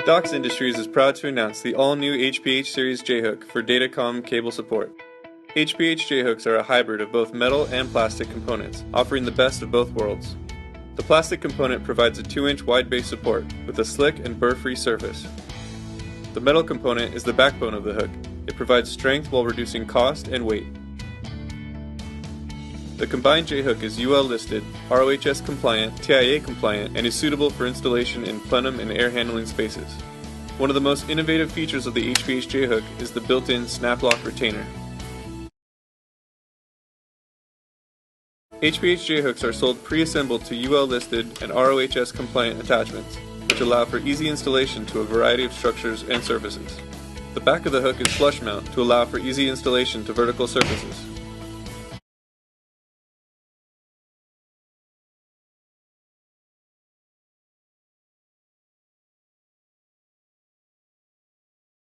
Dox Industries is proud to announce the all-new HPH Series J-Hook for Datacom cable support. HPH J-Hooks are a hybrid of both metal and plastic components, offering the best of both worlds. The plastic component provides a 2-inch wide base support with a slick and burr-free surface. The metal component is the backbone of the hook. It provides strength while reducing cost and weight. The combined J-Hook is UL listed, ROHS compliant, TIA compliant, and is suitable for installation in plenum and air handling spaces. One of the most innovative features of the HPH J-Hook is the built-in snap lock retainer. HPH J-Hooks are sold pre-assembled to UL listed and ROHS compliant attachments, which allow for easy installation to a variety of structures and surfaces. The back of the hook is flush mount to allow for easy installation to vertical surfaces.